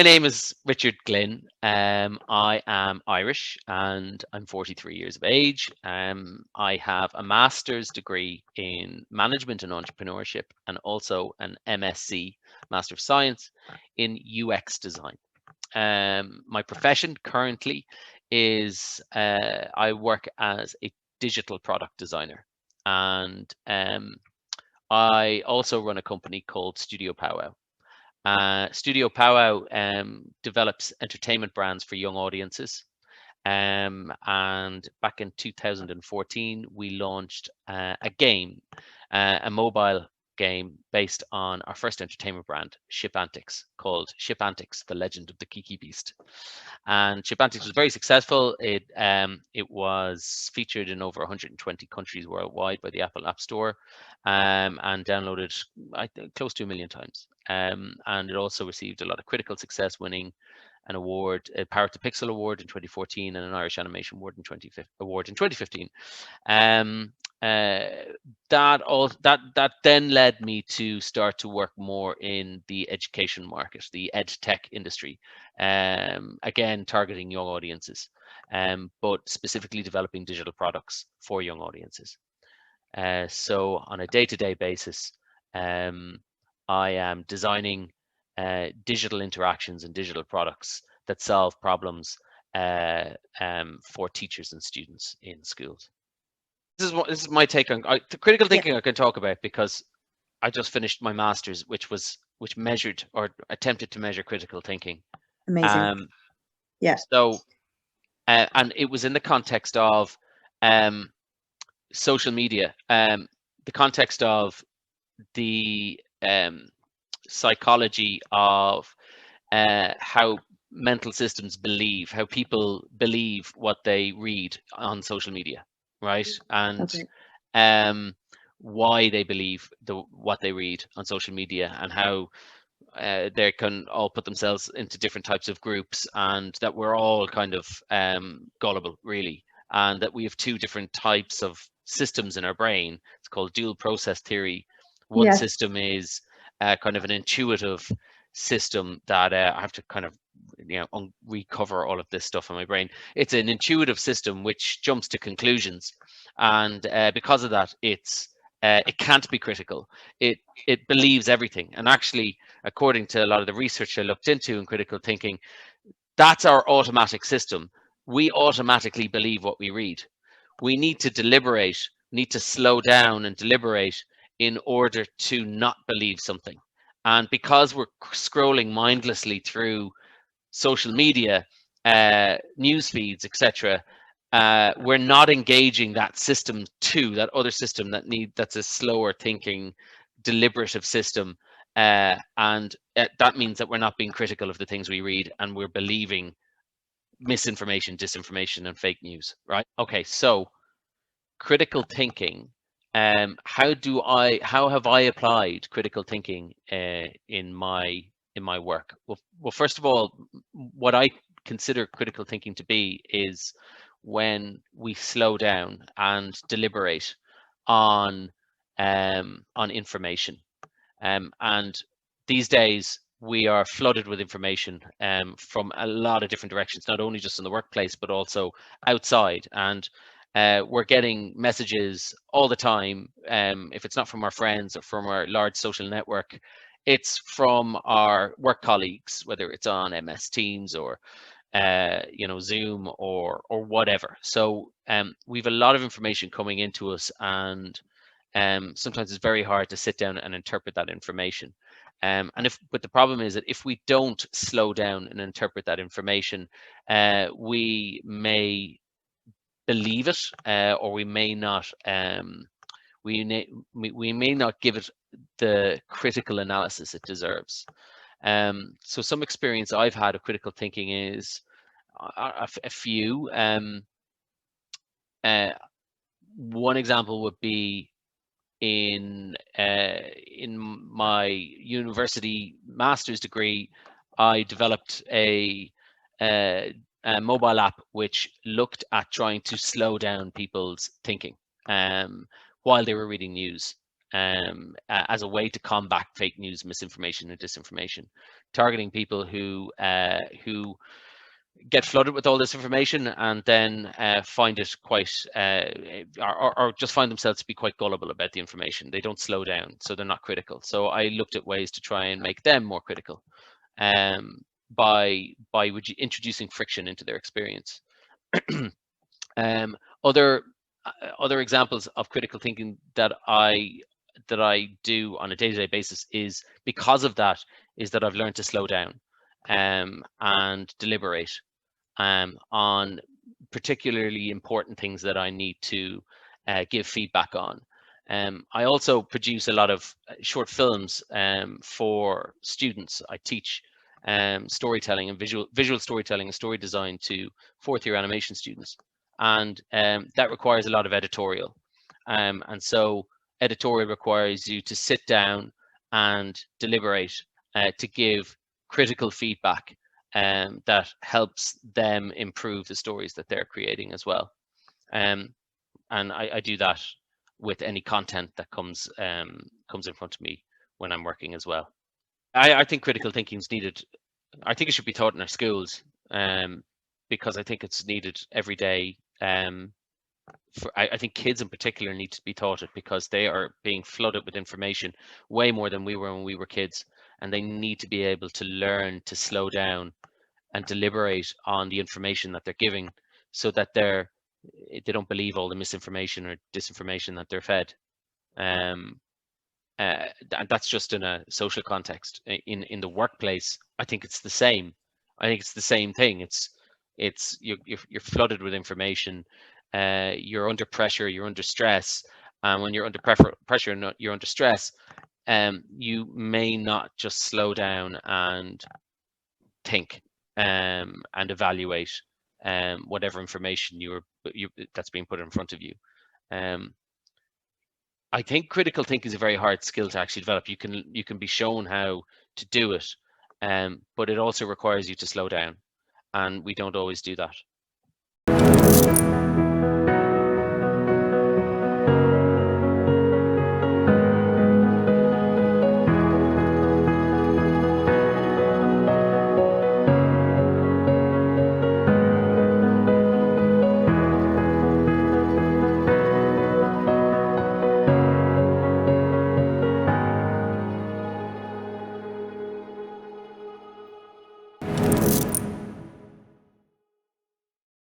my name is Richard Glynn. I am Irish and I'm 43 years of age. I have a master's degree in management and entrepreneurship and also an MSc, Master of Science, in UX design. My profession currently is I work as a digital product designer, and I also run a company called Studio Powwow. Studio Powwow develops entertainment brands for young audiences. And back in 2014, we launched a game, a mobile game based on our first entertainment brand, Ship Antics, called Ship Antics: The Legend of the Kiki Beast. And Ship Antics was very successful. It was featured in over 120 countries worldwide by the Apple App Store, and downloaded I think close to 1 million times. And it also received a lot of critical success, winning an award, a Power to Pixel award in 2014, and an Irish Animation Award in 2015. Um, uh, that then led me to start to work more in the education market, the ed tech industry, again targeting young audiences, but specifically developing digital products for young audiences. So on a day-to-day basis, I am designing digital interactions and digital products that solve problems for teachers and students in schools. This is my take on the critical Yeah, thinking. I can talk about because I just finished my master's, which measured or attempted to measure critical thinking. amazing. Um, Yeah, so and it was in the context of social media, the context of the psychology of how mental systems believe, how people believe what they read on social media, right? And okay. um, why they believe what they read on social media, and how they can all put themselves into different types of groups, and that we're all kind of gullible, really, and that we have two different types of systems in our brain. It's called dual process theory. One Yes. system is kind of an intuitive system that I have to kind of recover all of this stuff in my brain. It's an intuitive system which jumps to conclusions, and because of that, it can't be critical. It believes everything, and actually, according to a lot of the research I looked into in critical thinking, that's our automatic system. We automatically believe what we read. We need to deliberate, need to slow down and deliberate in order to not believe something. And because we're scrolling mindlessly through social media, news feeds, etc., we're not engaging that system too, that other system that's a slower thinking, deliberative system, and that means that we're not being critical of the things we read, and we're believing misinformation, disinformation, and fake news. Right? Okay, so critical thinking. How have I applied critical thinking in my work? Well, first of all, what I consider critical thinking to be is when we slow down and deliberate on information. And these days we are flooded with information from a lot of different directions, not only just in the workplace but also outside. And we're getting messages all the time. If it's not from our friends or from our large social network, it's from our work colleagues, whether it's on MS Teams or Zoom or whatever. So we've a lot of information coming into us, and sometimes it's very hard to sit down and interpret that information. But the problem is that if we don't slow down and interpret that information, we may believe it, or we may not. We may not give it the critical analysis it deserves. So some experience I've had of critical thinking is a few. Uh, One example would be in my university master's degree, I developed a mobile app which looked at trying to slow down people's thinking while they were reading news. as a way to combat fake news, misinformation, and disinformation, targeting people who get flooded with all this information and then find it quite, or just find themselves to be quite gullible about the information. They don't slow down, so they're not critical. So I looked at ways to try and make them more critical, by introducing friction into their experience. um, other other examples of critical thinking that I do on a day-to-day basis is because of that is that I've learned to slow down and deliberate on particularly important things that I need to give feedback on. I also produce a lot of short films for students. I teach storytelling and visual storytelling and story design to fourth year animation students, and that requires a lot of editorial. And so editorial requires you to sit down and deliberate to give critical feedback that helps them improve the stories that they're creating as well. And I do that with any content that comes in front of me when I'm working as well. I think critical thinking is needed. I think it should be taught in our schools, because I think it's needed every day. I think kids in particular need to be taught it because they are being flooded with information way more than we were when we were kids, and they need to be able to learn to slow down and deliberate on the information that they're giving, so that they don't believe all the misinformation or disinformation that they're fed. And that's just in a social context. In the workplace, I think it's the same. I think it's the same thing. It's you're flooded with information. You're under pressure. You're under stress. And when you're under pressure, you're under stress. You may not just slow down and think and evaluate whatever information that's being put in front of you. I think critical thinking is a very hard skill to actually develop. You can be shown how to do it, but it also requires you to slow down, and we don't always do that.